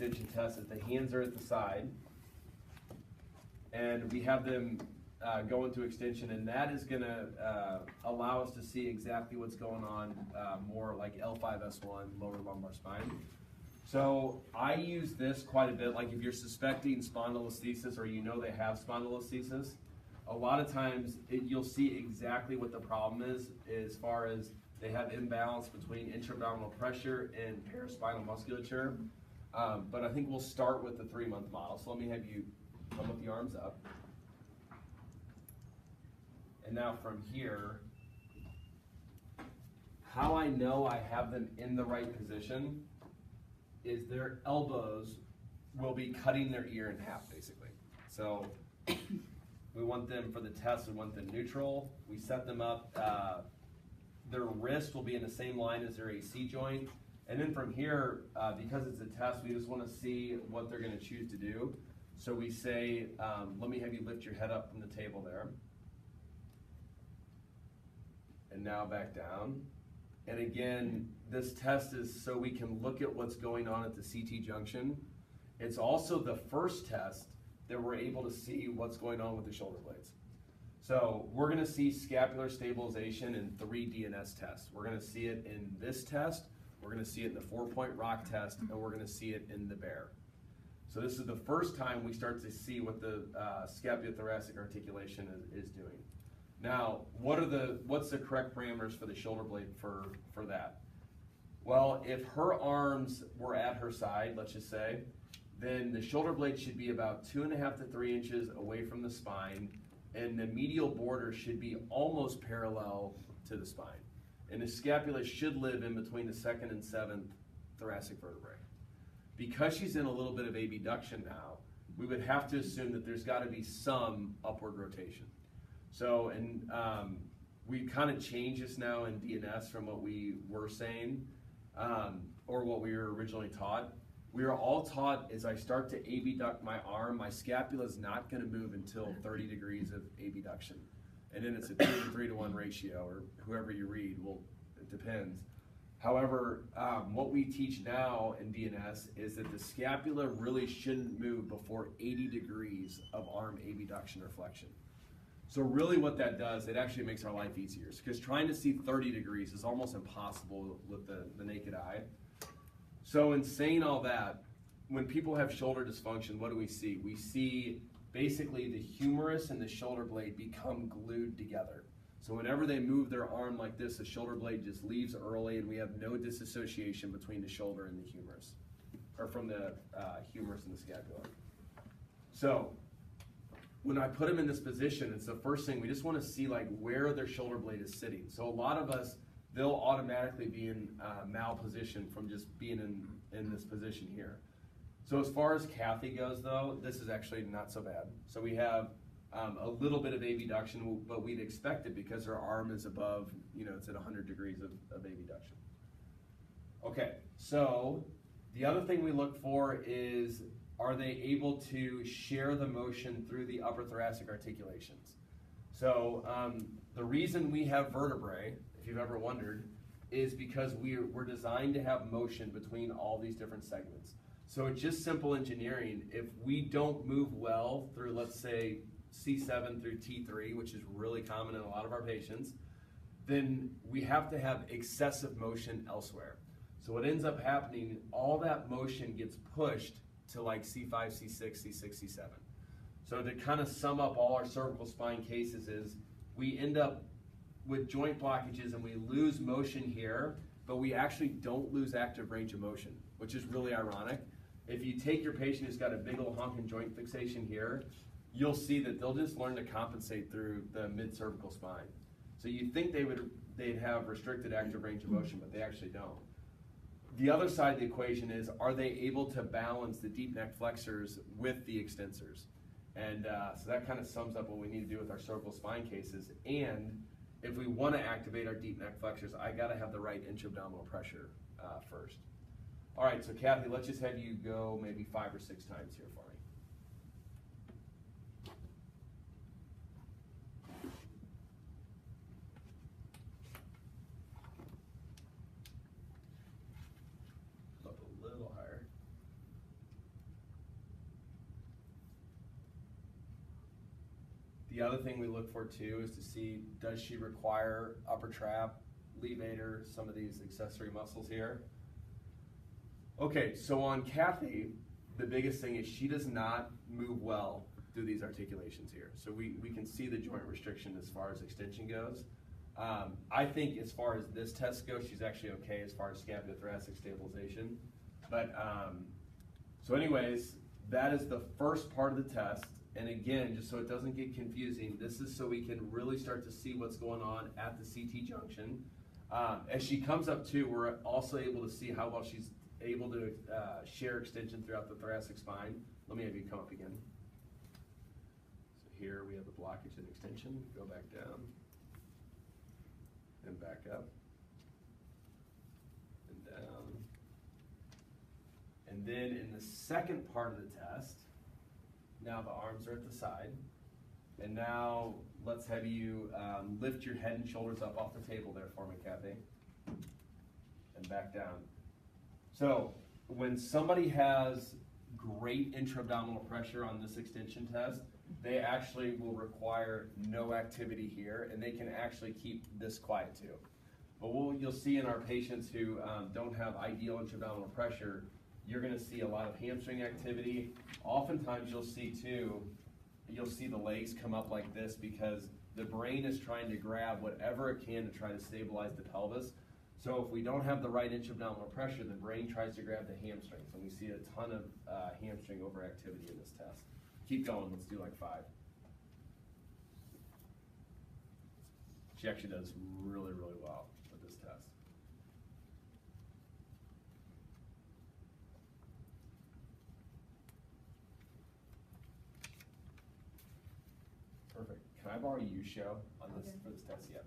extension test is the hands are at the side, and we have them go into extension, and that is going to allow us to see exactly what's going on, more like L5S1, lower lumbar spine. So I use this quite a bit, like if you're suspecting spondylolisthesis or you know they have spondylolisthesis, a lot of times you'll see exactly what the problem is as far as they have imbalance between intra-abdominal pressure and paraspinal musculature. But I think we'll start with the 3-month model. So let me have you come with the arms up. And now from here, how I know I have them in the right position is their elbows will be cutting their ear in half, basically. So we want them, for the test, we want them neutral. We set them up, their wrist will be in the same line as their AC joint. And then from here, because it's a test, we just want to see what they're going to choose to do. So we say, let me have you lift your head up from the table there. And now back down. And again, this test is so we can look at what's going on at the CT junction. It's also the first test that we're able to see what's going on with the shoulder blades. So we're going to see scapular stabilization in 3 DNS tests. We're going to see it in this test, we're going to see it in the 4-point rock test, and we're going to see it in the bear. So this is the first time we start to see what the scapulothoracic articulation is doing. Now, what's the correct parameters for the shoulder blade for that? Well, if her arms were at her side, let's just say, then the shoulder blade should be about 2.5 to 3 inches away from the spine, and the medial border should be almost parallel to the spine. And the scapula should live in between the 2nd and 7th thoracic vertebrae. Because she's in a little bit of abduction now, we would have to assume that there's got to be some upward rotation. So, and we kind of changed this now in DNS from what we were saying, or what we were originally taught. We are all taught as I start to abduct my arm, my scapula is not going to move until 30 degrees of abduction. And then it's a 2 to 3 to 1 ratio, or whoever you read, well, it depends. However, what we teach now in DNS is that the scapula really shouldn't move before 80 degrees of arm abduction or flexion. So really what that does, it actually makes our life easier, because trying to see 30 degrees is almost impossible with the naked eye. So in saying all that, when people have shoulder dysfunction, what do we see? We see basically the humerus and the shoulder blade become glued together. So whenever they move their arm like this, the shoulder blade just leaves early, and we have no disassociation between the shoulder and the humerus, or from the humerus and the scapula. So when I put them in this position, it's the first thing, we just want to see like where their shoulder blade is sitting. So a lot of us, they'll automatically be in malposition from just being in this position here. So as far as Kathy goes though, this is actually not so bad. So we have a little bit of abduction, but we'd expect it because her arm is above, it's at 100 degrees of abduction. Okay, so the other thing we look for is, are they able to share the motion through the upper thoracic articulations? So the reason we have vertebrae, if you've ever wondered, is because we're designed to have motion between all these different segments. So it's just simple engineering. If we don't move well through, let's say, C7 through T3, which is really common in a lot of our patients, then we have to have excessive motion elsewhere. So what ends up happening, all that motion gets pushed to like C5, C6, C6, C7. So to kind of sum up all our cervical spine cases is we end up with joint blockages and we lose motion here, but we actually don't lose active range of motion, which is really ironic. If you take your patient who's got a big old honking joint fixation here, you'll see that they'll just learn to compensate through the mid-cervical spine. So you'd think they'd have restricted active range of motion, but they actually don't. The other side of the equation is, are they able to balance the deep neck flexors with the extensors? And so that kind of sums up what we need to do with our cervical spine cases. And if we want to activate our deep neck flexors, I got to have the right intra-abdominal pressure first. All right, so Kathy, let's just have you go maybe 5 or 6 times here for me. Up a little higher. The other thing we look for too is to see, does she require upper trap, levator, some of these accessory muscles here? Okay, so on Kathy, the biggest thing is she does not move well through these articulations here. So we can see the joint restriction as far as extension goes. I think as far as this test goes, she's actually okay as far as scapulothoracic stabilization. But, so anyways, that is the first part of the test. And again, just so it doesn't get confusing, this is so we can really start to see what's going on at the CT junction. As she comes up too, we're also able to see how well she's able to share extension throughout the thoracic spine. Let me have you come up again. So here we have the blockage and extension. Go back down and back up and down. And then in the second part of the test, now the arms are at the side. And now let's have you lift your head and shoulders up off the table there for me, Kathy. And back down. So when somebody has great intra-abdominal pressure on this extension test, they actually will require no activity here, and they can actually keep this quiet too. But what you'll see in our patients who don't have ideal intra-abdominal pressure, you're going to see a lot of hamstring activity. Oftentimes you'll see too, you'll see the legs come up like this because the brain is trying to grab whatever it can to try to stabilize the pelvis. So if we don't have the right intra-abdominal pressure, the brain tries to grab the hamstrings, and we see a ton of hamstring overactivity in this test. Keep going, let's do like 5. She actually does really, really well with this test. Perfect. Can I borrow you, show, on this for this test? Yeah.